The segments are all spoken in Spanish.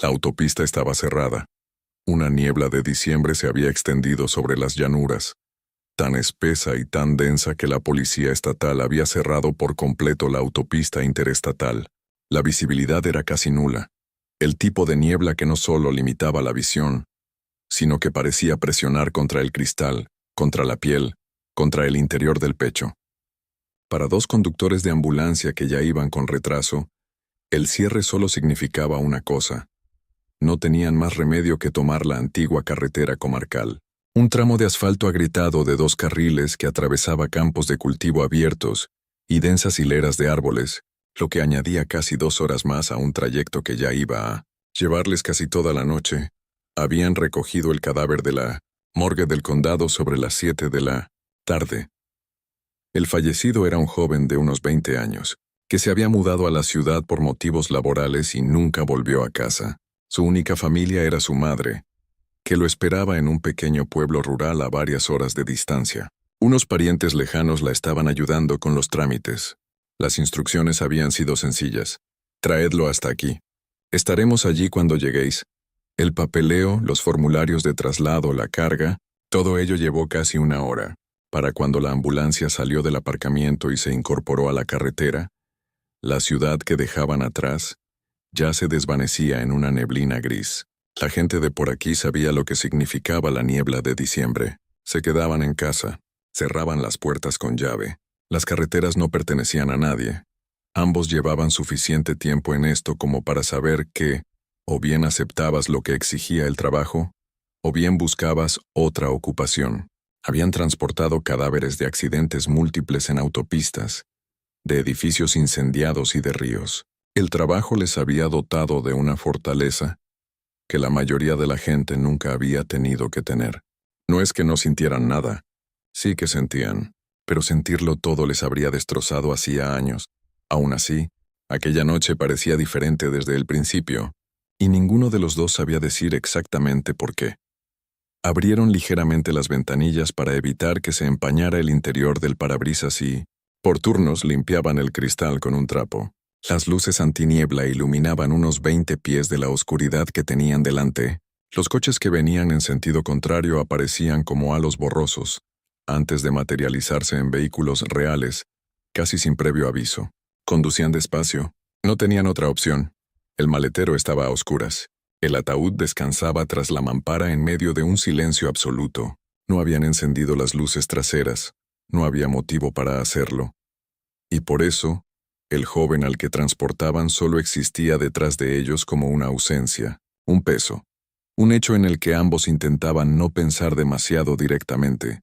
La autopista estaba cerrada. Una niebla de diciembre se había extendido sobre las llanuras, tan espesa y tan densa que la policía estatal había cerrado por completo la autopista interestatal. La visibilidad era casi nula. El tipo de niebla que no solo limitaba la visión, sino que parecía presionar contra el cristal, contra la piel, contra el interior del pecho. Para dos conductores de ambulancia que ya iban con retraso, el cierre solo significaba una cosa. No tenían más remedio que tomar la antigua carretera comarcal. Un tramo de asfalto agrietado de 2 carriles que atravesaba campos de cultivo abiertos y densas hileras de árboles, lo que añadía casi 2 horas más a un trayecto que ya iba a llevarles casi toda la noche. Habían recogido el cadáver de la morgue del condado sobre las 7 de la tarde. El fallecido era un joven de unos 20 años, que se había mudado a la ciudad por motivos laborales y nunca volvió a casa. Su única familia era su madre, que lo esperaba en un pequeño pueblo rural a varias horas de distancia. Unos parientes lejanos la estaban ayudando con los trámites. Las instrucciones habían sido sencillas. Traedlo hasta aquí. Estaremos allí cuando lleguéis. El papeleo, los formularios de traslado, la carga, todo ello llevó casi 1 hora. Para cuando la ambulancia salió del aparcamiento y se incorporó a la carretera, la ciudad que dejaban atrás ya se desvanecía en una neblina gris. La gente de por aquí sabía lo que significaba la niebla de diciembre. Se quedaban en casa, cerraban las puertas con llave. Las carreteras no pertenecían a nadie. Ambos llevaban suficiente tiempo en esto como para saber que, o bien aceptabas lo que exigía el trabajo, o bien buscabas otra ocupación. Habían transportado cadáveres de accidentes múltiples en autopistas, de edificios incendiados y de ríos. El trabajo les había dotado de una fortaleza que la mayoría de la gente nunca había tenido que tener. No es que no sintieran nada, sí que sentían, pero sentirlo todo les habría destrozado hacía años. Aún así, aquella noche parecía diferente desde el principio, y ninguno de los dos sabía decir exactamente por qué. Abrieron ligeramente las ventanillas para evitar que se empañara el interior del parabrisas y, por turnos, limpiaban el cristal con un trapo. Las luces antiniebla iluminaban unos 20 pies de la oscuridad que tenían delante. Los coches que venían en sentido contrario aparecían como halos borrosos, antes de materializarse en vehículos reales, casi sin previo aviso. Conducían despacio. No tenían otra opción. El maletero estaba a oscuras. El ataúd descansaba tras la mampara en medio de un silencio absoluto. No habían encendido las luces traseras. No había motivo para hacerlo. Y por eso, el joven al que transportaban solo existía detrás de ellos como una ausencia, un peso, un hecho en el que ambos intentaban no pensar demasiado directamente.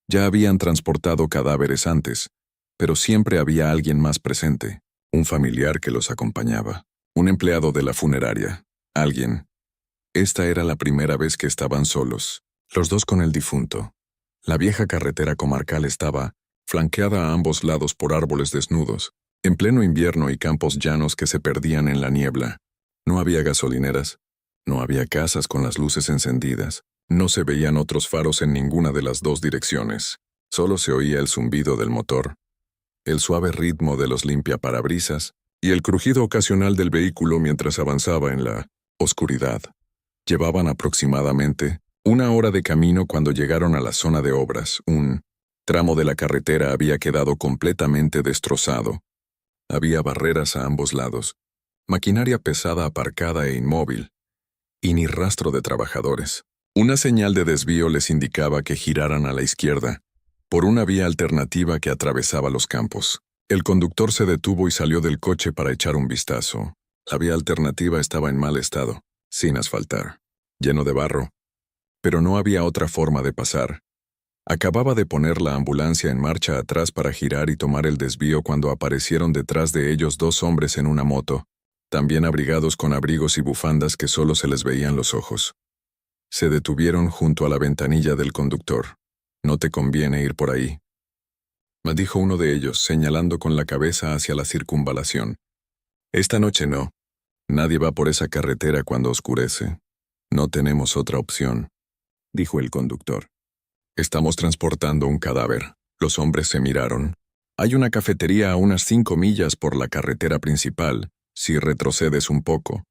Ya habían transportado cadáveres antes, pero siempre había alguien más presente, un familiar que los acompañaba, un empleado de la funeraria, alguien. Esta era la primera vez que estaban solos, los dos con el difunto. La vieja carretera comarcal estaba flanqueada a ambos lados por árboles desnudos, en pleno invierno y campos llanos que se perdían en la niebla. No había gasolineras, no había casas con las luces encendidas, no se veían otros faros en ninguna de las dos direcciones. Solo se oía el zumbido del motor, el suave ritmo de los limpiaparabrisas y el crujido ocasional del vehículo mientras avanzaba en la oscuridad. Llevaban aproximadamente 1 hora de camino cuando llegaron a la zona de obras. Un tramo de la carretera había quedado completamente destrozado. Había barreras a ambos lados, maquinaria pesada aparcada e inmóvil, y ni rastro de trabajadores. Una señal de desvío les indicaba que giraran a la izquierda, por una vía alternativa que atravesaba los campos. El conductor se detuvo y salió del coche para echar un vistazo. La vía alternativa estaba en mal estado, sin asfaltar, lleno de barro, pero no había otra forma de pasar. Acababa de poner la ambulancia en marcha atrás para girar y tomar el desvío cuando aparecieron detrás de ellos 2 hombres en una moto, también abrigados con abrigos y bufandas que solo se les veían los ojos. Se detuvieron junto a la ventanilla del conductor. «No te conviene ir por ahí», dijo uno de ellos, señalando con la cabeza hacia la circunvalación. «Esta noche no. Nadie va por esa carretera cuando oscurece. No tenemos otra opción», dijo el conductor. «Estamos transportando un cadáver». Los hombres se miraron. «Hay una cafetería a unas 5 millas por la carretera principal, si retrocedes un poco.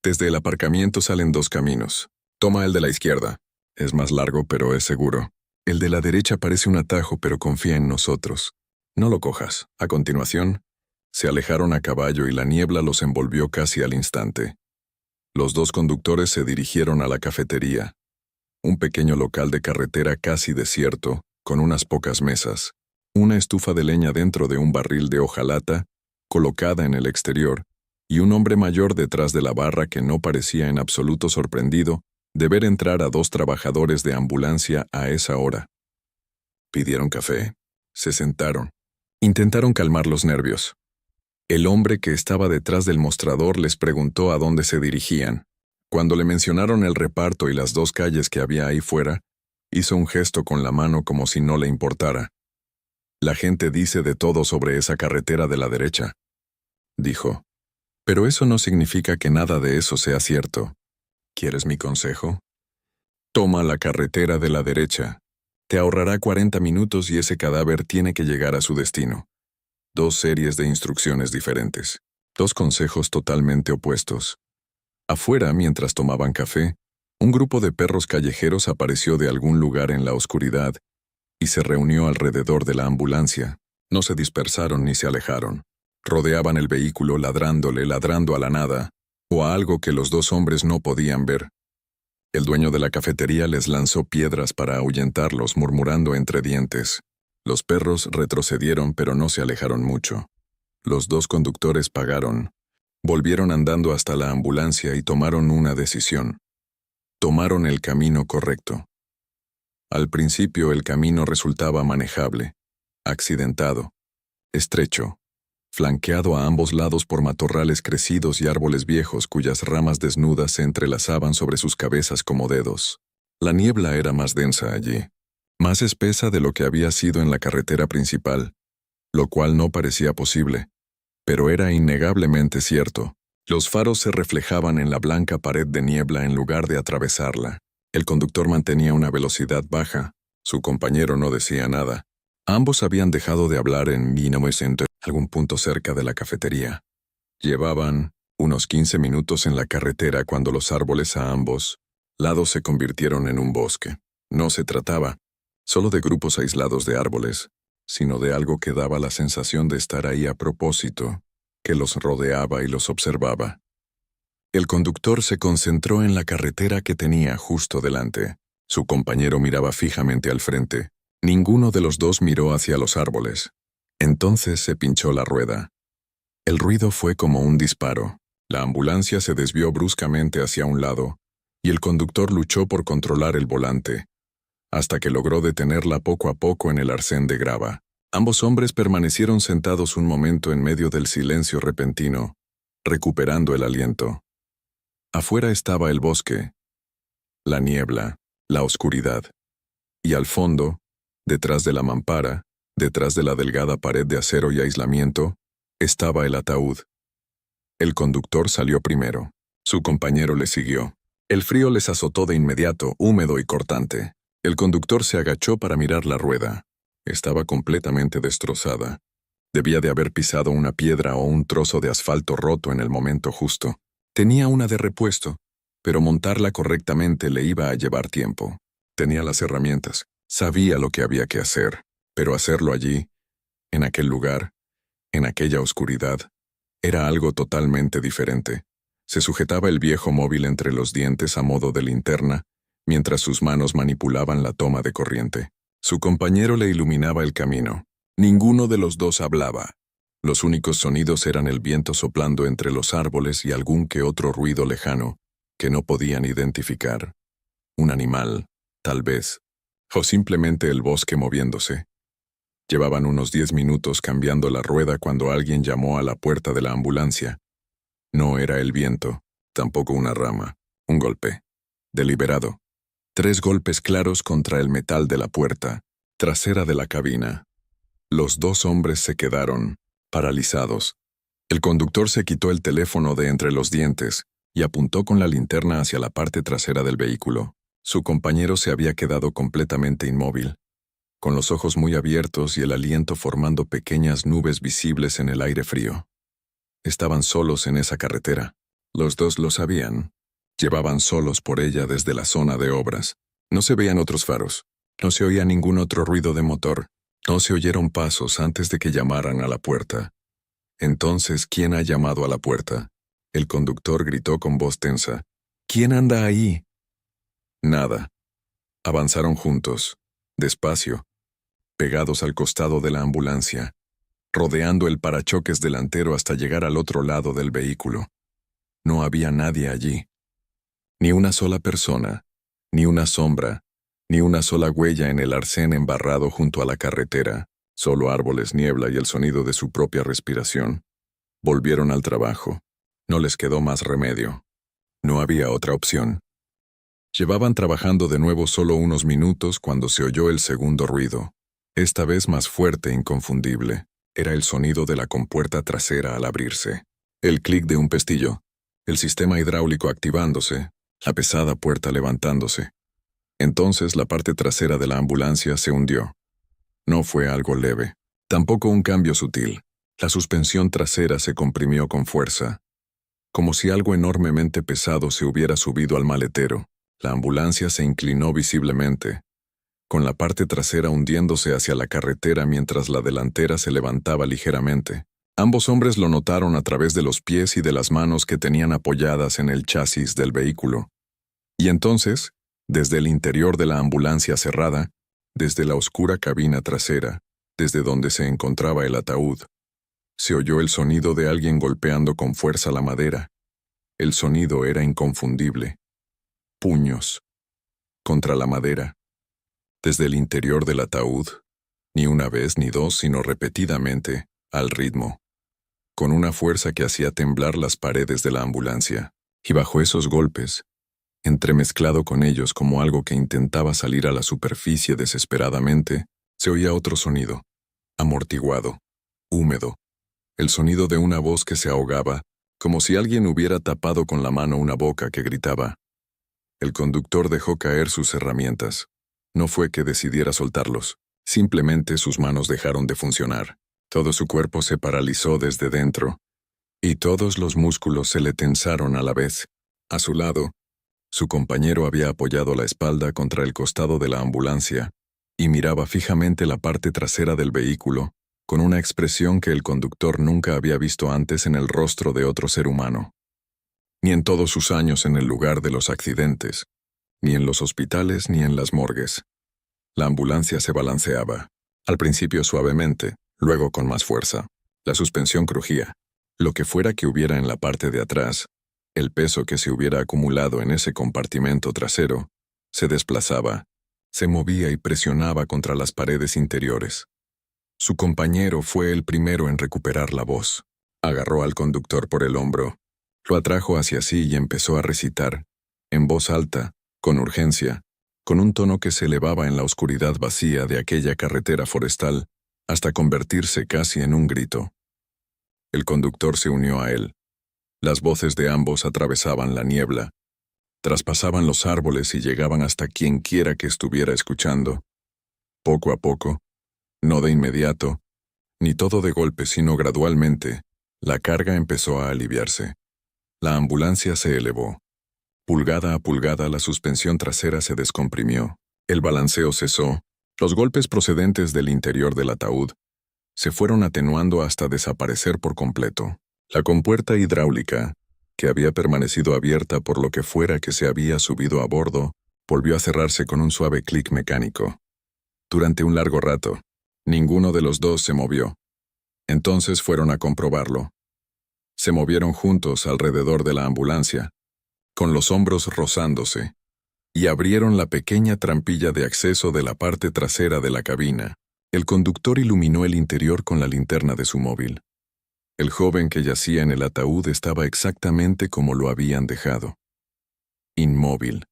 Desde el aparcamiento salen dos caminos. Toma el de la izquierda. Es más largo, pero es seguro. El de la derecha parece un atajo, pero confía en nosotros. No lo cojas. A continuación, se alejaron a caballo y la niebla los envolvió casi al instante. Los dos conductores se dirigieron a la cafetería, un pequeño local de carretera casi desierto, con unas pocas mesas, una estufa de leña dentro de un barril de hojalata, colocada en el exterior, y un hombre mayor detrás de la barra que no parecía en absoluto sorprendido de ver entrar a dos trabajadores de ambulancia a esa hora. Pidieron café, se sentaron, intentaron calmar los nervios. El hombre que estaba detrás del mostrador les preguntó a dónde se dirigían. Cuando le mencionaron el reparto y las dos calles que había ahí fuera, hizo un gesto con la mano como si no le importara. La gente dice de todo sobre esa carretera de la derecha, dijo. Pero eso no significa que nada de eso sea cierto. ¿Quieres mi consejo? Toma la carretera de la derecha. Te ahorrará 40 minutos y ese cadáver tiene que llegar a su destino. Dos series de instrucciones diferentes. Dos consejos totalmente opuestos. Afuera, mientras tomaban café, un grupo de perros callejeros apareció de algún lugar en la oscuridad y se reunió alrededor de la ambulancia. No se dispersaron ni se alejaron. Rodeaban el vehículo ladrando a la nada, o a algo que los dos hombres no podían ver. El dueño de la cafetería les lanzó piedras para ahuyentarlos, murmurando entre dientes. Los perros retrocedieron, pero no se alejaron mucho. Los dos conductores pagaron. Volvieron andando hasta la ambulancia y tomaron una decisión. Tomaron el camino correcto. Al principio el camino resultaba manejable, accidentado, estrecho, flanqueado a ambos lados por matorrales crecidos y árboles viejos cuyas ramas desnudas se entrelazaban sobre sus cabezas como dedos. La niebla era más densa allí, más espesa de lo que había sido en la carretera principal, lo cual no parecía posible, pero era innegablemente cierto. Los faros se reflejaban en la blanca pared de niebla en lugar de atravesarla. El conductor mantenía una velocidad baja, su compañero no decía nada. Ambos habían dejado de hablar en 1900, algún punto cerca de la cafetería. Llevaban unos 15 minutos en la carretera cuando los árboles a ambos lados se convirtieron en un bosque. No se trataba solo de grupos aislados de árboles, sino de algo que daba la sensación de estar ahí a propósito, que los rodeaba y los observaba. El conductor se concentró en la carretera que tenía justo delante. Su compañero miraba fijamente al frente. Ninguno de los dos miró hacia los árboles. Entonces se pinchó la rueda. El ruido fue como un disparo. La ambulancia se desvió bruscamente hacia un lado, y el conductor luchó por controlar el volante, hasta que logró detenerla poco a poco en el arcén de grava. Ambos hombres permanecieron sentados un momento en medio del silencio repentino, recuperando el aliento. Afuera estaba el bosque, la niebla, la oscuridad. Y al fondo, detrás de la mampara, detrás de la delgada pared de acero y aislamiento, estaba el ataúd. El conductor salió primero. Su compañero le siguió. El frío les azotó de inmediato, húmedo y cortante. El conductor se agachó para mirar la rueda. Estaba completamente destrozada. Debía de haber pisado una piedra o un trozo de asfalto roto en el momento justo. Tenía una de repuesto, pero montarla correctamente le iba a llevar tiempo. Tenía las herramientas, sabía lo que había que hacer, pero hacerlo allí, en aquel lugar, en aquella oscuridad, era algo totalmente diferente. Se sujetaba el viejo móvil entre los dientes a modo de linterna, mientras sus manos manipulaban la toma de corriente. Su compañero le iluminaba el camino. Ninguno de los dos hablaba. Los únicos sonidos eran el viento soplando entre los árboles y algún que otro ruido lejano, que no podían identificar. Un animal, tal vez, o simplemente el bosque moviéndose. Llevaban unos 10 minutos cambiando la rueda cuando alguien llamó a la puerta de la ambulancia. No era el viento, tampoco una rama, un golpe. Deliberado. 3 golpes claros contra el metal de la puerta, trasera de la cabina. Los dos hombres se quedaron, paralizados. El conductor se quitó el teléfono de entre los dientes y apuntó con la linterna hacia la parte trasera del vehículo. Su compañero se había quedado completamente inmóvil, con los ojos muy abiertos y el aliento formando pequeñas nubes visibles en el aire frío. Estaban solos en esa carretera. Los dos lo sabían. Llevaban solos por ella desde la zona de obras. No se veían otros faros. No se oía ningún otro ruido de motor. No se oyeron pasos antes de que llamaran a la puerta. Entonces, ¿quién ha llamado a la puerta? El conductor gritó con voz tensa. ¿Quién anda ahí? Nada. Avanzaron juntos, despacio, pegados al costado de la ambulancia, rodeando el parachoques delantero hasta llegar al otro lado del vehículo. No había nadie allí. Ni una sola persona, ni una sombra, ni una sola huella en el arcén embarrado junto a la carretera, solo árboles, niebla y el sonido de su propia respiración. Volvieron al trabajo. No les quedó más remedio. No había otra opción. Llevaban trabajando de nuevo solo unos minutos cuando se oyó el segundo ruido, esta vez más fuerte e inconfundible. Era el sonido de la compuerta trasera al abrirse. El clic de un pestillo, el sistema hidráulico activándose, la pesada puerta levantándose. Entonces la parte trasera de la ambulancia se hundió. No fue algo leve, tampoco un cambio sutil. La suspensión trasera se comprimió con fuerza, como si algo enormemente pesado se hubiera subido al maletero. La ambulancia se inclinó visiblemente, con la parte trasera hundiéndose hacia la carretera mientras la delantera se levantaba ligeramente. Ambos hombres lo notaron a través de los pies y de las manos que tenían apoyadas en el chasis del vehículo. Y entonces, desde el interior de la ambulancia cerrada, desde la oscura cabina trasera, desde donde se encontraba el ataúd, se oyó el sonido de alguien golpeando con fuerza la madera. El sonido era inconfundible. Puños. Contra la madera. Desde el interior del ataúd, ni una vez ni dos, sino repetidamente, al ritmo, con una fuerza que hacía temblar las paredes de la ambulancia. Y bajo esos golpes, entremezclado con ellos como algo que intentaba salir a la superficie desesperadamente, se oía otro sonido, amortiguado, húmedo, el sonido de una voz que se ahogaba, como si alguien hubiera tapado con la mano una boca que gritaba. El conductor dejó caer sus herramientas. No fue que decidiera soltarlos, simplemente sus manos dejaron de funcionar. Todo su cuerpo se paralizó desde dentro, y todos los músculos se le tensaron a la vez. A su lado, su compañero había apoyado la espalda contra el costado de la ambulancia y miraba fijamente la parte trasera del vehículo, con una expresión que el conductor nunca había visto antes en el rostro de otro ser humano. Ni en todos sus años en el lugar de los accidentes, ni en los hospitales ni en las morgues. La ambulancia se balanceaba, al principio suavemente, luego con más fuerza. La suspensión crujía. Lo que fuera que hubiera en la parte de atrás, el peso que se hubiera acumulado en ese compartimento trasero, se desplazaba, se movía y presionaba contra las paredes interiores. Su compañero fue el primero en recuperar la voz. Agarró al conductor por el hombro, lo atrajo hacia sí y empezó a recitar, en voz alta, con urgencia, con un tono que se elevaba en la oscuridad vacía de aquella carretera forestal, hasta convertirse casi en un grito. El conductor se unió a él. Las voces de ambos atravesaban la niebla, traspasaban los árboles y llegaban hasta quien quiera que estuviera escuchando. Poco a poco, no de inmediato, ni todo de golpe sino gradualmente, la carga empezó a aliviarse. La ambulancia se elevó. Pulgada a pulgada la suspensión trasera se descomprimió. El balanceo cesó. Los golpes procedentes del interior del ataúd se fueron atenuando hasta desaparecer por completo. La compuerta hidráulica, que había permanecido abierta por lo que fuera que se había subido a bordo, volvió a cerrarse con un suave clic mecánico. Durante un largo rato, ninguno de los dos se movió. Entonces fueron a comprobarlo. Se movieron juntos alrededor de la ambulancia, con los hombros rozándose, y abrieron la pequeña trampilla de acceso de la parte trasera de la cabina. El conductor iluminó el interior con la linterna de su móvil. El joven que yacía en el ataúd estaba exactamente como lo habían dejado. Inmóvil.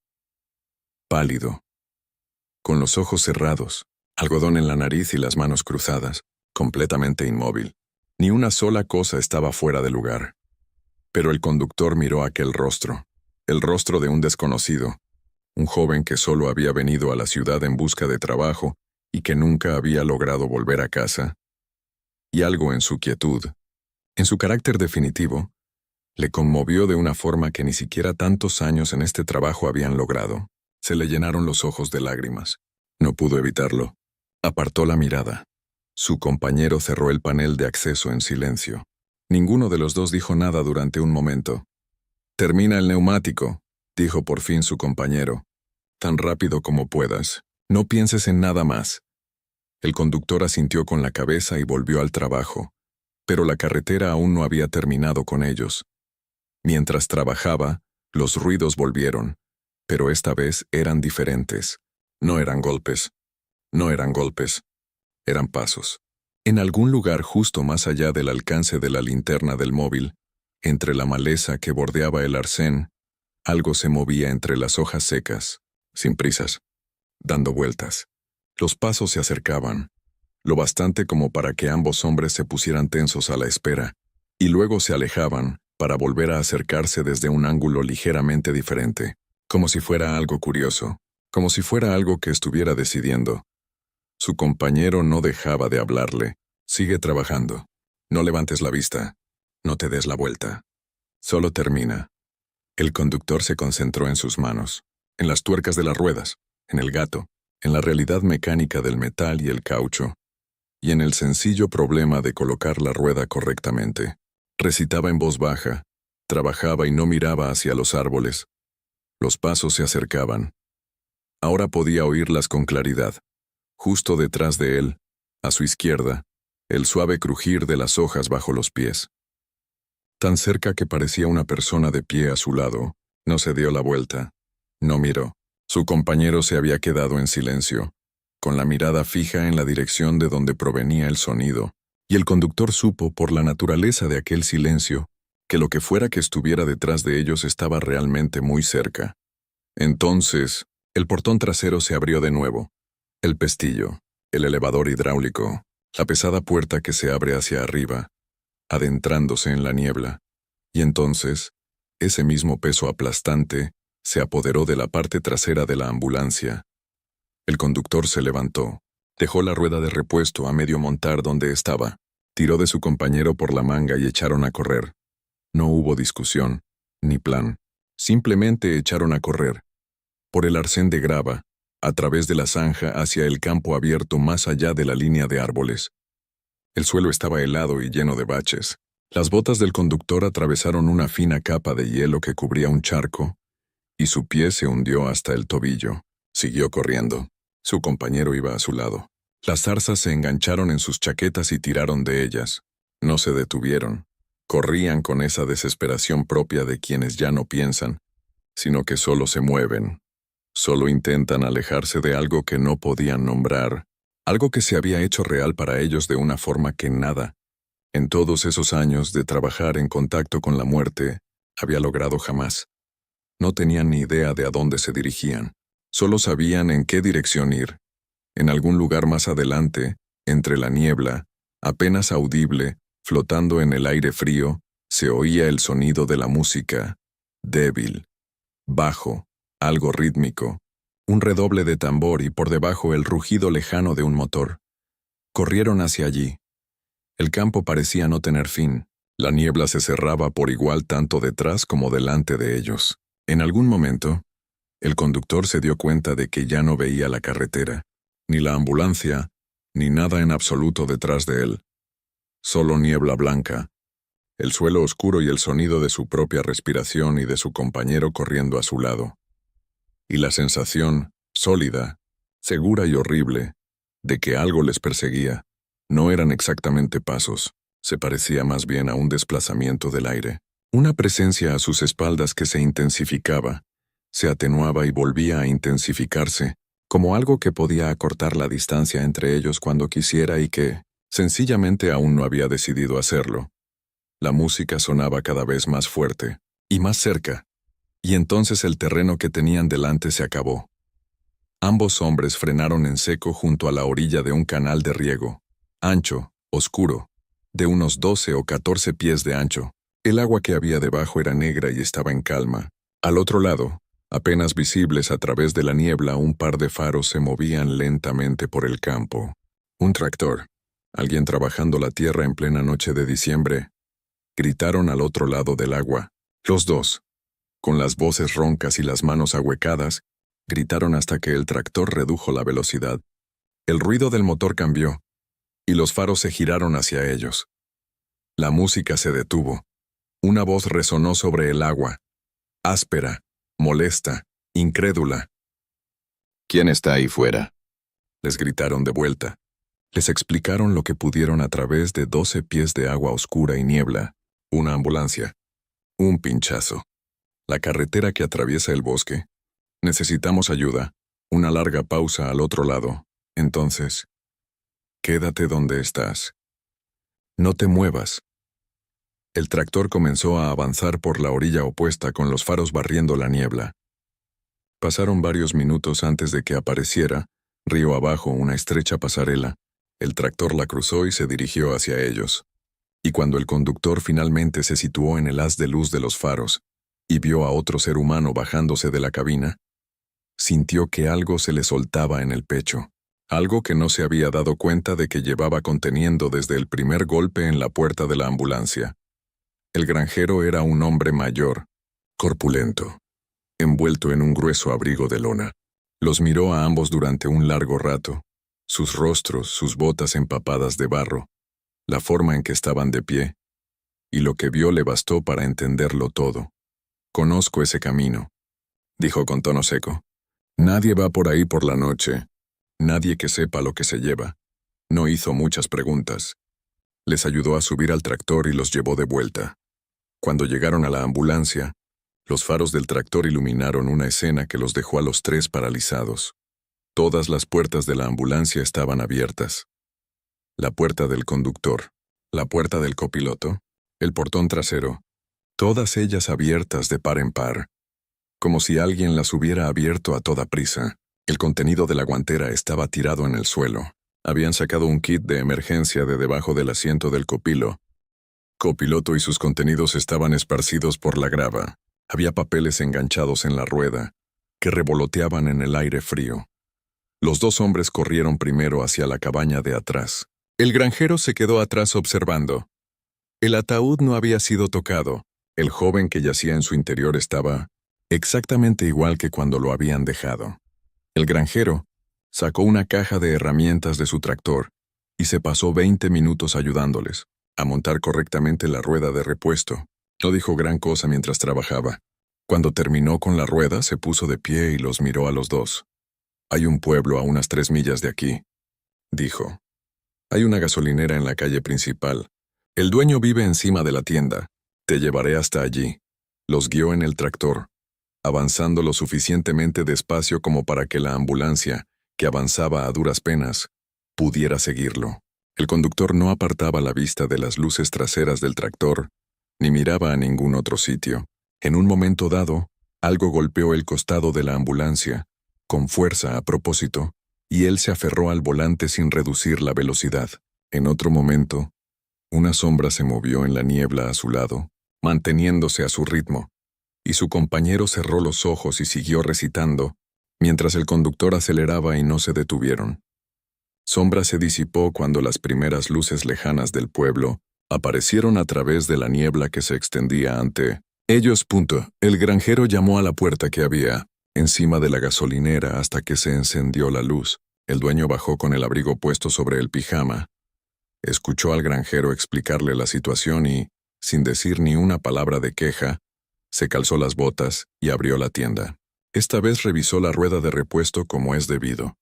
Pálido. Con los ojos cerrados, algodón en la nariz y las manos cruzadas, completamente inmóvil. Ni una sola cosa estaba fuera de lugar. Pero el conductor miró aquel rostro, el rostro de un desconocido, un joven que solo había venido a la ciudad en busca de trabajo y que nunca había logrado volver a casa. Y algo en su quietud, en su carácter definitivo, Le conmovió de una forma que ni siquiera tantos años en este trabajo habían logrado. Se le llenaron los ojos de lágrimas. No pudo evitarlo. Apartó la mirada. Su compañero cerró el panel de acceso en silencio. Ninguno de los dos dijo nada durante un momento. «Termina el neumático», dijo por fin su compañero. «Tan rápido como puedas. No pienses en nada más». El conductor asintió con la cabeza y volvió al trabajo, pero la carretera aún no había terminado con ellos. Mientras trabajaba, los ruidos volvieron, pero esta vez eran diferentes. No eran golpes. No eran golpes. Eran pasos. En algún lugar justo más allá del alcance de la linterna del móvil, entre la maleza que bordeaba el arcén, algo se movía entre las hojas secas, sin prisas, dando vueltas. Los pasos se acercaban, lo bastante como para que ambos hombres se pusieran tensos a la espera, y luego se alejaban para volver a acercarse desde un ángulo ligeramente diferente, como si fuera algo curioso, como si fuera algo que estuviera decidiendo. Su compañero no dejaba de hablarle. «Sigue trabajando. No levantes la vista. No te des la vuelta. Solo termina». El conductor se concentró en sus manos, en las tuercas de las ruedas, en el gato, en la realidad mecánica del metal y el caucho, y en el sencillo problema de colocar la rueda correctamente. Recitaba en voz baja, trabajaba y no miraba hacia los árboles. Los pasos se acercaban. Ahora podía oírlas con claridad. Justo detrás de él, a su izquierda, el suave crujir de las hojas bajo los pies. Tan cerca que parecía una persona de pie a su lado, no se dio la vuelta. No miró. Su compañero se había quedado en silencio, con la mirada fija en la dirección de donde provenía el sonido, y el conductor supo, por la naturaleza de aquel silencio, que lo que fuera que estuviera detrás de ellos estaba realmente muy cerca. Entonces, el portón trasero se abrió de nuevo. El pestillo, el elevador hidráulico, la pesada puerta que se abre hacia arriba, adentrándose en la niebla. Y entonces, ese mismo peso aplastante se apoderó de la parte trasera de la ambulancia. El conductor se levantó, dejó la rueda de repuesto a medio montar donde estaba, tiró de su compañero por la manga y echaron a correr. No hubo discusión, ni plan. Simplemente echaron a correr. Por el arcén de grava, a través de la zanja hacia el campo abierto más allá de la línea de árboles. El suelo estaba helado y lleno de baches. Las botas del conductor atravesaron una fina capa de hielo que cubría un charco, y su pie se hundió hasta el tobillo. Siguió corriendo. Su compañero iba a su lado. Las zarzas se engancharon en sus chaquetas y tiraron de ellas. No se detuvieron. Corrían con esa desesperación propia de quienes ya no piensan, sino que solo se mueven. Solo intentan alejarse de algo que no podían nombrar, algo que se había hecho real para ellos de una forma que nada, en todos esos años de trabajar en contacto con la muerte, había logrado jamás. No tenían ni idea de a dónde se dirigían, solo sabían en qué dirección ir. En algún lugar más adelante, entre la niebla, apenas audible, flotando en el aire frío, se oía el sonido de la música, débil, bajo, algo rítmico, un redoble de tambor y por debajo el rugido lejano de un motor. Corrieron hacia allí. El campo parecía no tener fin. La niebla se cerraba por igual tanto detrás como delante de ellos. En algún momento, el conductor se dio cuenta de que ya no veía la carretera, ni la ambulancia, ni nada en absoluto detrás de él. Solo niebla blanca, el suelo oscuro y el sonido de su propia respiración y de su compañero corriendo a su lado. Y la sensación, sólida, segura y horrible, de que algo les perseguía. No eran exactamente pasos, se parecía más bien a un desplazamiento del aire. Una presencia a sus espaldas que se intensificaba, se atenuaba y volvía a intensificarse, como algo que podía acortar la distancia entre ellos cuando quisiera y que, sencillamente, aún no había decidido hacerlo. La música sonaba cada vez más fuerte, y más cerca, y entonces el terreno que tenían delante se acabó. Ambos hombres frenaron en seco junto a la orilla de un canal de riego, ancho, oscuro, de unos 12 o 14 pies de ancho. El agua que había debajo era negra y estaba en calma. Al otro lado, apenas visibles a través de la niebla, un par de faros se movían lentamente por el campo. Un tractor, alguien trabajando la tierra en plena noche de diciembre. Gritaron al otro lado del agua. Los dos, con las voces roncas y las manos ahuecadas, gritaron hasta que el tractor redujo la velocidad. El ruido del motor cambió, y los faros se giraron hacia ellos. La música se detuvo. Una voz resonó sobre el agua, áspera, molesta, incrédula. ¿Quién está ahí fuera? Les gritaron de vuelta. Les explicaron lo que pudieron a través de 12 pies de agua oscura y niebla. Una ambulancia. Un pinchazo. La carretera que atraviesa el bosque. Necesitamos ayuda. Una larga pausa al otro lado. Entonces, quédate donde estás. No te muevas. El tractor comenzó a avanzar por la orilla opuesta con los faros barriendo la niebla. Pasaron varios minutos antes de que apareciera, río abajo, una estrecha pasarela. El tractor la cruzó y se dirigió hacia ellos. Y cuando el conductor finalmente se situó en el haz de luz de los faros y vio a otro ser humano bajándose de la cabina, sintió que algo se le soltaba en el pecho, algo que no se había dado cuenta de que llevaba conteniendo desde el primer golpe en la puerta de la ambulancia. El granjero era un hombre mayor, corpulento, envuelto en un grueso abrigo de lona. Los miró a ambos durante un largo rato, sus rostros, sus botas empapadas de barro, la forma en que estaban de pie, y lo que vio le bastó para entenderlo todo. «Conozco ese camino», dijo con tono seco. «Nadie va por ahí por la noche. Nadie que sepa lo que se lleva». No hizo muchas preguntas. Les ayudó a subir al tractor y los llevó de vuelta. Cuando llegaron a la ambulancia, los faros del tractor iluminaron una escena que los dejó a los tres paralizados. Todas las puertas de la ambulancia estaban abiertas. La puerta del conductor, la puerta del copiloto, el portón trasero, todas ellas abiertas de par en par, como si alguien las hubiera abierto a toda prisa. El contenido de la guantera estaba tirado en el suelo. Habían sacado un kit de emergencia de debajo del asiento del copiloto y sus contenidos estaban esparcidos por la grava. Había papeles enganchados en la rueda, que revoloteaban en el aire frío. Los dos hombres corrieron primero hacia la cabaña de atrás. El granjero se quedó atrás observando. El ataúd no había sido tocado. El joven que yacía en su interior estaba exactamente igual que cuando lo habían dejado. El granjero sacó una caja de herramientas de su tractor y se pasó 20 minutos ayudándoles a montar correctamente la rueda de repuesto. No dijo gran cosa mientras trabajaba. Cuando terminó con la rueda, se puso de pie y los miró a los dos. «Hay un pueblo a unas 3 millas de aquí», dijo. «Hay una gasolinera en la calle principal. El dueño vive encima de la tienda. Te llevaré hasta allí». Los guió en el tractor, avanzando lo suficientemente despacio como para que la ambulancia, que avanzaba a duras penas, pudiera seguirlo. El conductor no apartaba la vista de las luces traseras del tractor, ni miraba a ningún otro sitio. En un momento dado, algo golpeó el costado de la ambulancia, con fuerza a propósito, y él se aferró al volante sin reducir la velocidad. En otro momento, una sombra se movió en la niebla a su lado, manteniéndose a su ritmo, y su compañero cerró los ojos y siguió recitando, mientras el conductor aceleraba y no se detuvieron. Sombra se disipó cuando las primeras luces lejanas del pueblo aparecieron a través de la niebla que se extendía ante ellos. El granjero llamó a la puerta que había encima de la gasolinera hasta que se encendió la luz. El dueño bajó con el abrigo puesto sobre el pijama. Escuchó al granjero explicarle la situación y, sin decir ni una palabra de queja, se calzó las botas y abrió la tienda. Esta vez revisó la rueda de repuesto como es debido.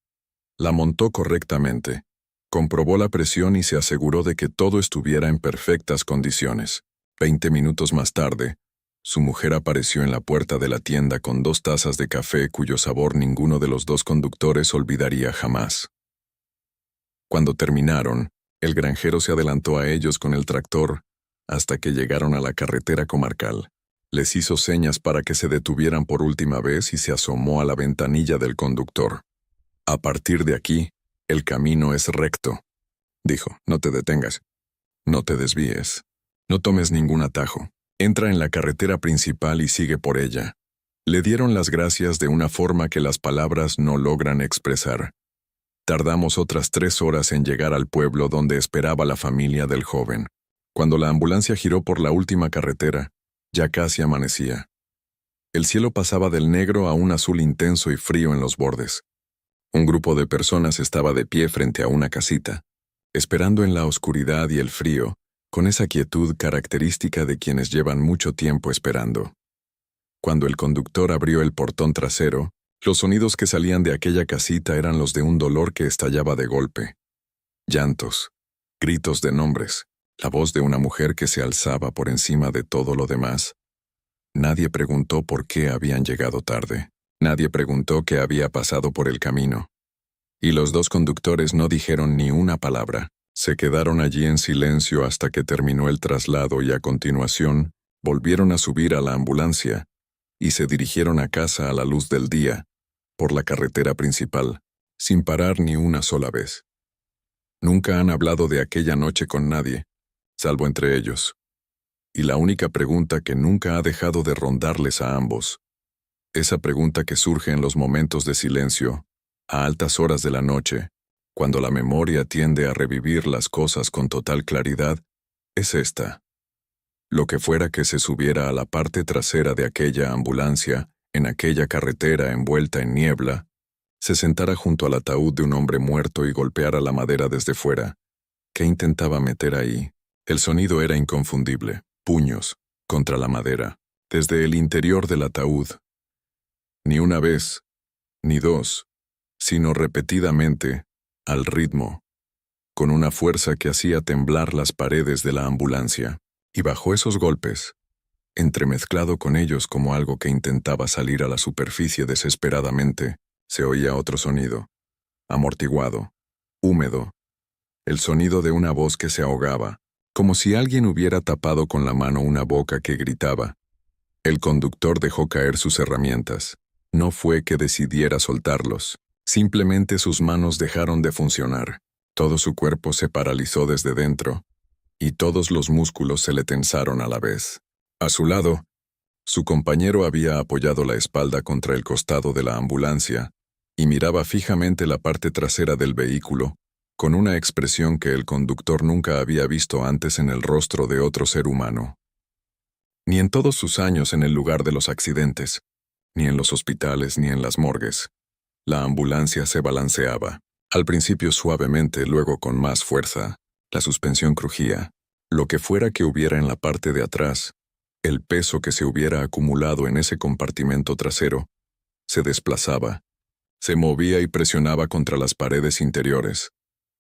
La montó correctamente, comprobó la presión y se aseguró de que todo estuviera en perfectas condiciones. 20 minutos más tarde, su mujer apareció en la puerta de la tienda con 2 tazas de café cuyo sabor ninguno de los dos conductores olvidaría jamás. Cuando terminaron, el granjero se adelantó a ellos con el tractor hasta que llegaron a la carretera comarcal. Les hizo señas para que se detuvieran por última vez y se asomó a la ventanilla del conductor. «A partir de aquí, el camino es recto», dijo. «No te detengas. No te desvíes. No tomes ningún atajo. Entra en la carretera principal y sigue por ella». Le dieron las gracias de una forma que las palabras no logran expresar. Tardamos otras 3 horas en llegar al pueblo donde esperaba la familia del joven. Cuando la ambulancia giró por la última carretera, Ya casi amanecía. El cielo pasaba del negro a un azul intenso y frío en los bordes. Un grupo de personas estaba de pie frente a una casita, esperando en la oscuridad y el frío, con esa quietud característica de quienes llevan mucho tiempo esperando. Cuando el conductor abrió el portón trasero, los sonidos que salían de aquella casita eran los de un dolor que estallaba de golpe. Llantos, gritos de nombres, la voz de una mujer que se alzaba por encima de todo lo demás. Nadie preguntó por qué habían llegado tarde. Nadie preguntó qué había pasado por el camino. Y los dos conductores no dijeron ni una palabra. Se quedaron allí en silencio hasta que terminó el traslado y a continuación volvieron a subir a la ambulancia y se dirigieron a casa a la luz del día, por la carretera principal, sin parar ni una sola vez. Nunca han hablado de aquella noche con nadie, salvo entre ellos. Y la única pregunta que nunca ha dejado de rondarles a ambos, esa pregunta que surge en los momentos de silencio, a altas horas de la noche, cuando la memoria tiende a revivir las cosas con total claridad, es esta. Lo que fuera que se subiera a la parte trasera de aquella ambulancia, en aquella carretera envuelta en niebla, se sentara junto al ataúd de un hombre muerto y golpeara la madera desde fuera. ¿Qué intentaba meter ahí? El sonido era inconfundible. Puños contra la madera, desde el interior del ataúd. Ni una vez, ni dos, sino repetidamente, al ritmo, con una fuerza que hacía temblar las paredes de la ambulancia. Y bajo esos golpes, entremezclado con ellos como algo que intentaba salir a la superficie desesperadamente, se oía otro sonido, amortiguado, húmedo, el sonido de una voz que se ahogaba, como si alguien hubiera tapado con la mano una boca que gritaba. El conductor dejó caer sus herramientas. No fue que decidiera soltarlos, simplemente sus manos dejaron de funcionar. Todo su cuerpo se paralizó desde dentro, y todos los músculos se le tensaron a la vez. A su lado, su compañero había apoyado la espalda contra el costado de la ambulancia y miraba fijamente la parte trasera del vehículo, con una expresión que el conductor nunca había visto antes en el rostro de otro ser humano. Ni en todos sus años en el lugar de los accidentes, ni en los hospitales ni en las morgues. La ambulancia se balanceaba, al principio suavemente, luego con más fuerza. La suspensión crujía. Lo que fuera que hubiera en la parte de atrás, el peso que se hubiera acumulado en ese compartimento trasero, se desplazaba, se movía y presionaba contra las paredes interiores.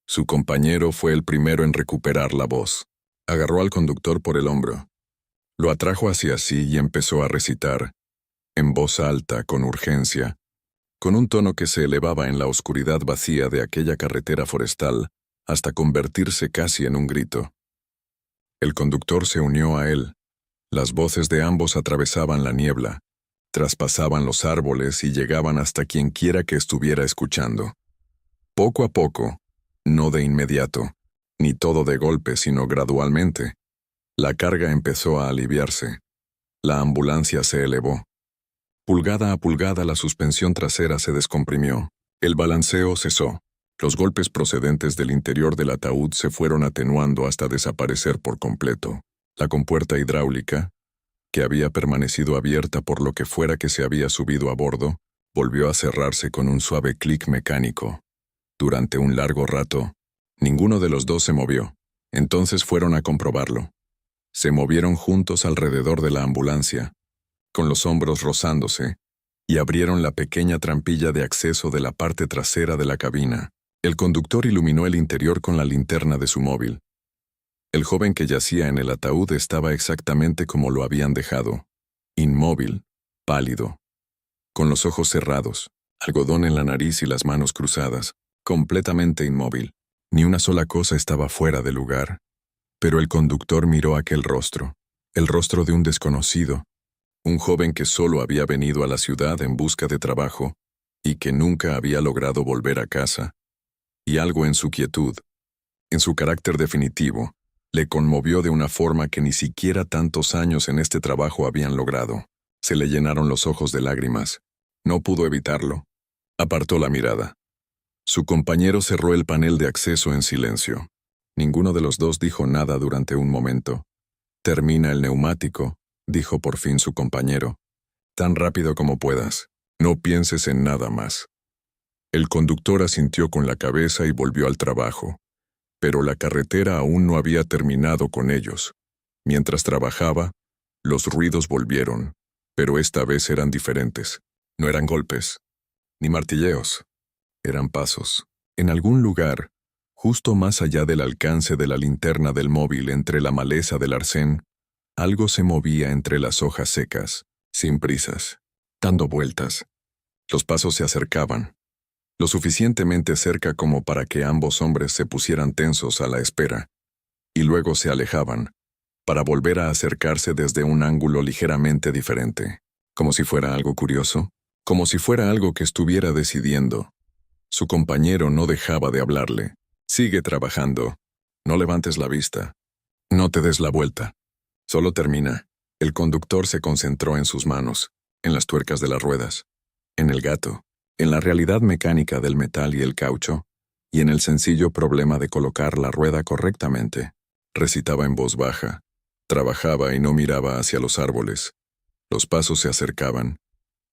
Su compañero fue el primero en recuperar la voz. Agarró al conductor por el hombro. Lo atrajo hacia sí y empezó a recitar, en voz alta, con urgencia, con un tono que se elevaba en la oscuridad vacía de aquella carretera forestal, hasta convertirse casi en un grito. El conductor se unió a él. Las voces de ambos atravesaban la niebla, traspasaban los árboles y llegaban hasta quien quiera que estuviera escuchando. Poco a poco, no de inmediato, ni todo de golpe, sino gradualmente, la carga empezó a aliviarse. La ambulancia se elevó. Pulgada a pulgada la suspensión trasera se descomprimió. El balanceo cesó. Los golpes procedentes del interior del ataúd se fueron atenuando hasta desaparecer por completo. La compuerta hidráulica, que había permanecido abierta por lo que fuera que se había subido a bordo, volvió a cerrarse con un suave clic mecánico. Durante un largo rato, ninguno de los dos se movió. Entonces fueron a comprobarlo. Se movieron juntos alrededor de la ambulancia, con los hombros rozándose, y abrieron la pequeña trampilla de acceso de la parte trasera de la cabina. El conductor iluminó el interior con la linterna de su móvil. El joven que yacía en el ataúd estaba exactamente como lo habían dejado, inmóvil, pálido, con los ojos cerrados, algodón en la nariz y las manos cruzadas, completamente inmóvil. Ni una sola cosa estaba fuera de lugar. Pero el conductor miró aquel rostro, el rostro de un desconocido, un joven que solo había venido a la ciudad en busca de trabajo y que nunca había logrado volver a casa. Y algo en su quietud, en su carácter definitivo, le conmovió de una forma que ni siquiera tantos años en este trabajo habían logrado. Se le llenaron los ojos de lágrimas. No pudo evitarlo. Apartó la mirada. Su compañero cerró el panel de acceso en silencio. Ninguno de los dos dijo nada durante un momento. Termina el neumático, dijo por fin su compañero. Tan rápido como puedas. No pienses en nada más. El conductor asintió con la cabeza y volvió al trabajo. Pero la carretera aún no había terminado con ellos. Mientras trabajaba, los ruidos volvieron, pero esta vez eran diferentes. No eran golpes, ni martilleos. Eran pasos. En algún lugar, justo más allá del alcance de la linterna del móvil entre la maleza del arcén, algo se movía entre las hojas secas, sin prisas, dando vueltas. Los pasos se acercaban, lo suficientemente cerca como para que ambos hombres se pusieran tensos a la espera, y luego se alejaban, para volver a acercarse desde un ángulo ligeramente diferente, como si fuera algo curioso, como si fuera algo que estuviera decidiendo. Su compañero no dejaba de hablarle. Sigue trabajando. No levantes la vista. No te des la vuelta. Solo termina. El conductor se concentró en sus manos, en las tuercas de las ruedas, en el gato, en la realidad mecánica del metal y el caucho, y en el sencillo problema de colocar la rueda correctamente. Recitaba en voz baja. Trabajaba y no miraba hacia los árboles. Los pasos se acercaban.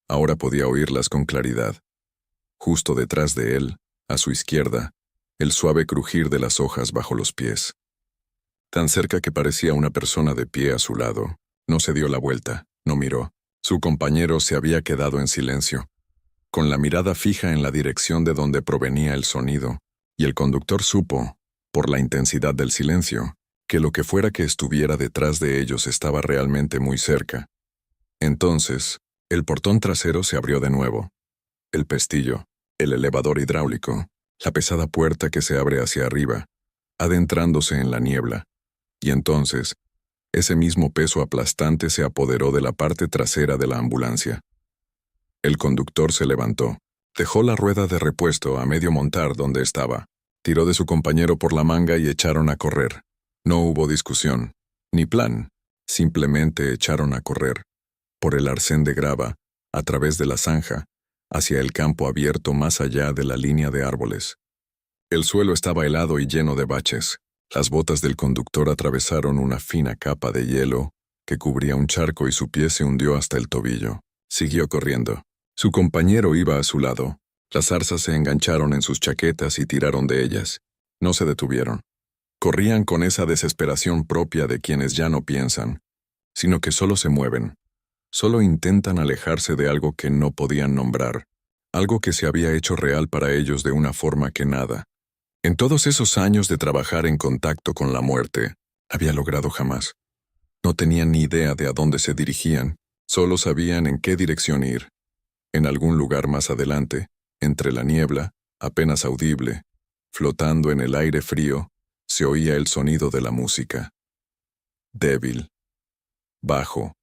Ahora podía oírlas con claridad. Justo detrás de él, a su izquierda, el suave crujir de las hojas bajo los pies. Tan cerca que parecía una persona de pie a su lado. No se dio la vuelta, no miró. Su compañero se había quedado en silencio, con la mirada fija en la dirección de donde provenía el sonido, y el conductor supo, por la intensidad del silencio, que lo que fuera que estuviera detrás de ellos estaba realmente muy cerca. Entonces, el portón trasero se abrió de nuevo. El pestillo, el elevador hidráulico, la pesada puerta que se abre hacia arriba, adentrándose en la niebla. Y entonces, ese mismo peso aplastante se apoderó de la parte trasera de la ambulancia. El conductor se levantó, dejó la rueda de repuesto a medio montar donde estaba, tiró de su compañero por la manga y echaron a correr. No hubo discusión, ni plan, simplemente echaron a correr, por el arcén de grava, a través de la zanja, hacia el campo abierto más allá de la línea de árboles. El suelo estaba helado y lleno de baches. Las botas del conductor atravesaron una fina capa de hielo que cubría un charco y su pie se hundió hasta el tobillo. Siguió corriendo. Su compañero iba a su lado. Las zarzas se engancharon en sus chaquetas y tiraron de ellas. No se detuvieron. Corrían con esa desesperación propia de quienes ya no piensan, sino que solo se mueven. Solo intentan alejarse de algo que no podían nombrar, algo que se había hecho real para ellos de una forma que nada, en todos esos años de trabajar en contacto con la muerte, había logrado jamás. No tenían ni idea de a dónde se dirigían, solo sabían en qué dirección ir. En algún lugar más adelante, entre la niebla, apenas audible, flotando en el aire frío, se oía el sonido de la música. Débil, bajo,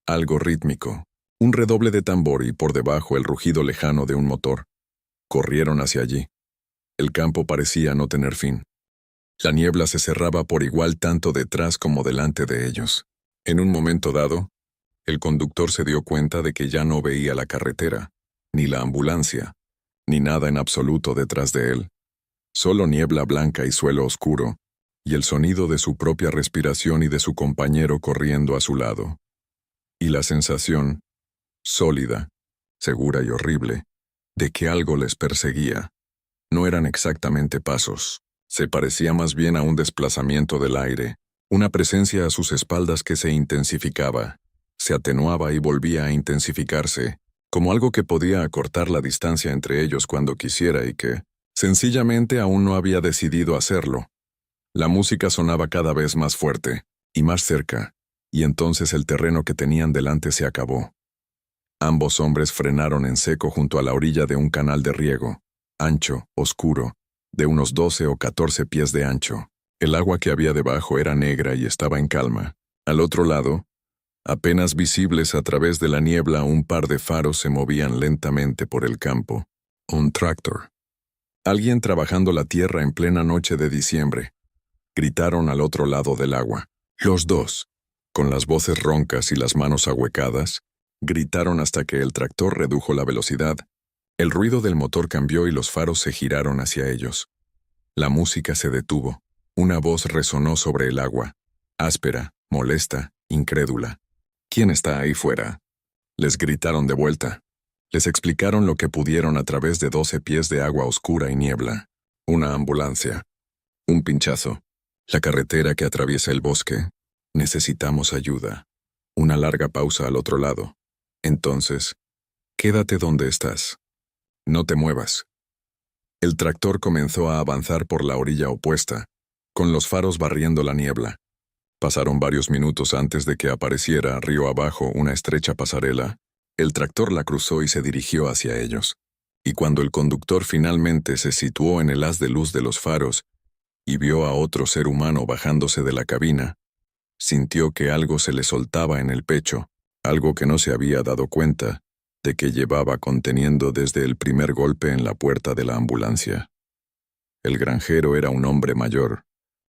algo rítmico, un redoble de tambor y por debajo el rugido lejano de un motor. Corrieron hacia allí. El campo parecía no tener fin. La niebla se cerraba por igual tanto detrás como delante de ellos. En un momento dado, el conductor se dio cuenta de que ya no veía la carretera, ni la ambulancia, ni nada en absoluto detrás de él. Solo niebla blanca y suelo oscuro, y el sonido de su propia respiración y de su compañero corriendo a su lado. Y la sensación, sólida, segura y horrible, de que algo les perseguía. No eran exactamente pasos, se parecía más bien a un desplazamiento del aire, una presencia a sus espaldas que se intensificaba, se atenuaba y volvía a intensificarse, como algo que podía acortar la distancia entre ellos cuando quisiera y que, sencillamente, aún no había decidido hacerlo. La música sonaba cada vez más fuerte, y más cerca, y entonces el terreno que tenían delante se acabó. Ambos hombres frenaron en seco junto a la orilla de un canal de riego, ancho, oscuro, de unos 12 o 14 pies de ancho. El agua que había debajo era negra y estaba en calma. Al otro lado, apenas visibles a través de la niebla, un par de faros se movían lentamente por el campo. Un tractor. Alguien trabajando la tierra en plena noche de diciembre. Gritaron al otro lado del agua. Los dos, con las voces roncas y las manos ahuecadas, gritaron hasta que el tractor redujo la velocidad. El ruido del motor cambió y los faros se giraron hacia ellos. La música se detuvo. Una voz resonó sobre el agua, áspera, molesta, incrédula. ¿Quién está ahí fuera? Les gritaron de vuelta. Les explicaron lo que pudieron a través de 12 pies de agua oscura y niebla. Una ambulancia. Un pinchazo. La carretera que atraviesa el bosque. Necesitamos ayuda. Una larga pausa al otro lado. Entonces, quédate donde estás. No te muevas. El tractor comenzó a avanzar por la orilla opuesta, con los faros barriendo la niebla. Pasaron varios minutos antes de que apareciera río abajo una estrecha pasarela. El tractor la cruzó y se dirigió hacia ellos. Y cuando el conductor finalmente se situó en el haz de luz de los faros y vio a otro ser humano bajándose de la cabina, sintió que algo se le soltaba en el pecho, algo que no se había dado cuenta de que llevaba conteniendo desde el primer golpe en la puerta de la ambulancia. El granjero era un hombre mayor,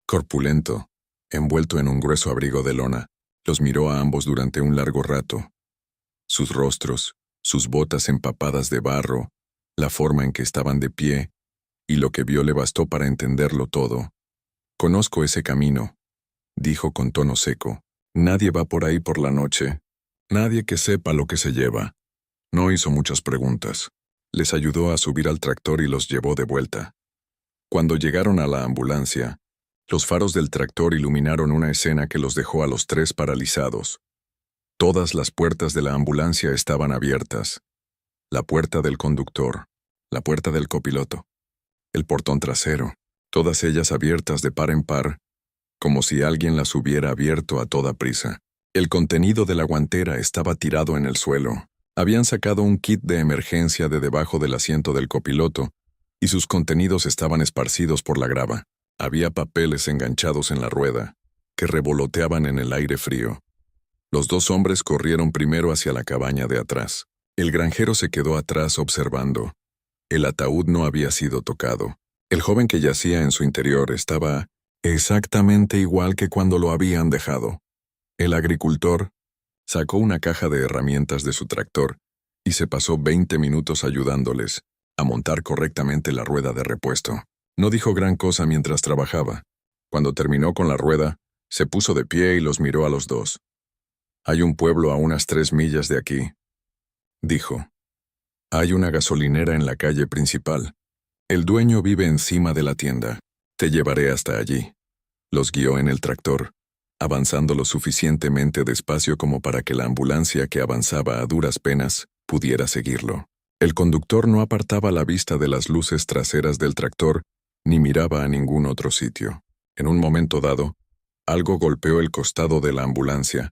corpulento, envuelto en un grueso abrigo de lona. Los miró a ambos durante un largo rato. Sus rostros, sus botas empapadas de barro, la forma en que estaban de pie, y lo que vio le bastó para entenderlo todo. «Conozco ese camino», dijo con tono seco. «Nadie va por ahí por la noche. Nadie que sepa lo que se lleva». No hizo muchas preguntas. Les ayudó a subir al tractor y los llevó de vuelta. Cuando llegaron a la ambulancia, los faros del tractor iluminaron una escena que los dejó a los tres paralizados. Todas las puertas de la ambulancia estaban abiertas. La puerta del conductor, la puerta del copiloto, el portón trasero, todas ellas abiertas de par en par, como si alguien las hubiera abierto a toda prisa. El contenido de la guantera estaba tirado en el suelo. Habían sacado un kit de emergencia de debajo del asiento del copiloto, y sus contenidos estaban esparcidos por la grava. Había papeles enganchados en la rueda, que revoloteaban en el aire frío. Los dos hombres corrieron primero hacia la cabaña de atrás. El granjero se quedó atrás observando. El ataúd no había sido tocado. El joven que yacía en su interior estaba exactamente igual que cuando lo habían dejado. El agricultor sacó una caja de herramientas de su tractor y se pasó 20 minutos ayudándoles a montar correctamente la rueda de repuesto. No dijo gran cosa mientras trabajaba. Cuando terminó con la rueda, se puso de pie y los miró a los dos. «Hay un pueblo a unas 3 millas de aquí», dijo. «Hay una gasolinera en la calle principal. El dueño vive encima de la tienda. Te llevaré hasta allí». Los guió en el tractor, avanzando lo suficientemente despacio como para que la ambulancia que avanzaba a duras penas pudiera seguirlo. El conductor no apartaba la vista de las luces traseras del tractor ni miraba a ningún otro sitio. En un momento dado, algo golpeó el costado de la ambulancia,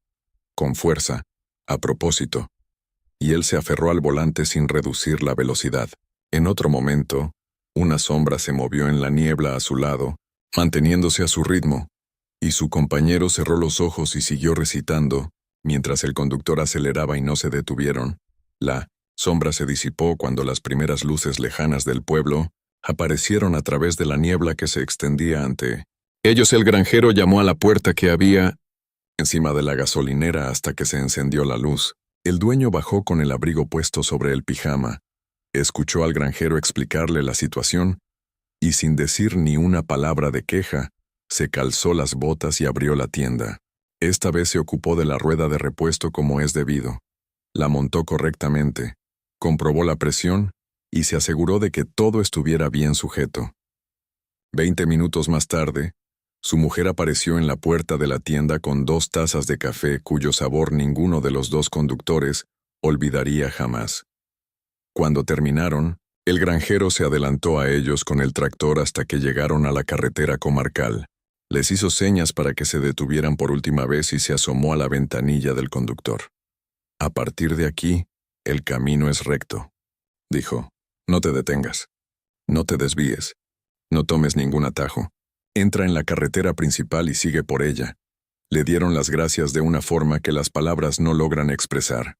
con fuerza, a propósito, y él se aferró al volante sin reducir la velocidad. En otro momento, una sombra se movió en la niebla a su lado, manteniéndose a su ritmo, y su compañero cerró los ojos y siguió recitando, mientras el conductor aceleraba y no se detuvieron. La sombra se disipó cuando las primeras luces lejanas del pueblo aparecieron a través de la niebla que se extendía ante ellos. El granjero llamó a la puerta que había encima de la gasolinera hasta que se encendió la luz. El dueño bajó con el abrigo puesto sobre el pijama, escuchó al granjero explicarle la situación y sin decir ni una palabra de queja, se calzó las botas y abrió la tienda. Esta vez se ocupó de la rueda de repuesto como es debido. La montó correctamente, comprobó la presión y se aseguró de que todo estuviera bien sujeto. 20 minutos más tarde, su mujer apareció en la puerta de la tienda con 2 tazas de café cuyo sabor ninguno de los dos conductores olvidaría jamás. Cuando terminaron, el granjero se adelantó a ellos con el tractor hasta que llegaron a la carretera comarcal. Les hizo señas para que se detuvieran por última vez y se asomó a la ventanilla del conductor. «A partir de aquí, el camino es recto», dijo. «No te detengas. No te desvíes. No tomes ningún atajo. Entra en la carretera principal y sigue por ella». Le dieron las gracias de una forma que las palabras no logran expresar.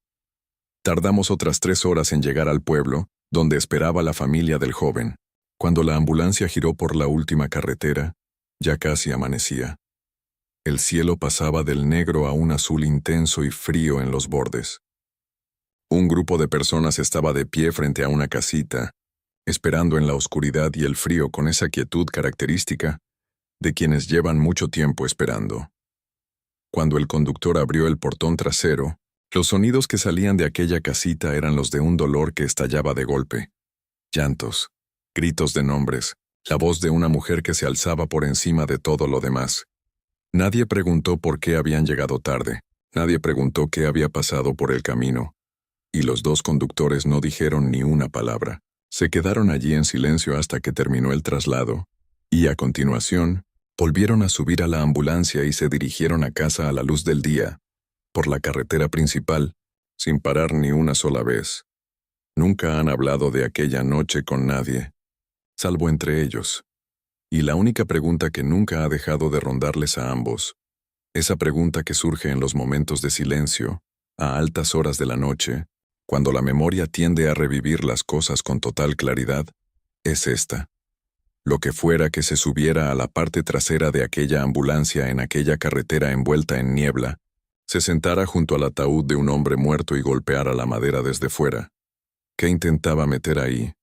Tardamos otras 3 horas en llegar al pueblo, donde esperaba la familia del joven. Cuando la ambulancia giró por la última carretera, ya casi amanecía. El cielo pasaba del negro a un azul intenso y frío en los bordes. Un grupo de personas estaba de pie frente a una casita, esperando en la oscuridad y el frío con esa quietud característica de quienes llevan mucho tiempo esperando. Cuando el conductor abrió el portón trasero, los sonidos que salían de aquella casita eran los de un dolor que estallaba de golpe. Llantos, gritos de nombres, la voz de una mujer que se alzaba por encima de todo lo demás. Nadie preguntó por qué habían llegado tarde, nadie preguntó qué había pasado por el camino, y los dos conductores no dijeron ni una palabra. Se quedaron allí en silencio hasta que terminó el traslado, y a continuación, volvieron a subir a la ambulancia y se dirigieron a casa a la luz del día, por la carretera principal, sin parar ni una sola vez. Nunca han hablado de aquella noche con nadie, salvo entre ellos. Y la única pregunta que nunca ha dejado de rondarles a ambos, esa pregunta que surge en los momentos de silencio, a altas horas de la noche, cuando la memoria tiende a revivir las cosas con total claridad, es esta. Lo que fuera que se subiera a la parte trasera de aquella ambulancia en aquella carretera envuelta en niebla, se sentara junto al ataúd de un hombre muerto y golpeara la madera desde fuera. ¿Qué intentaba meter ahí?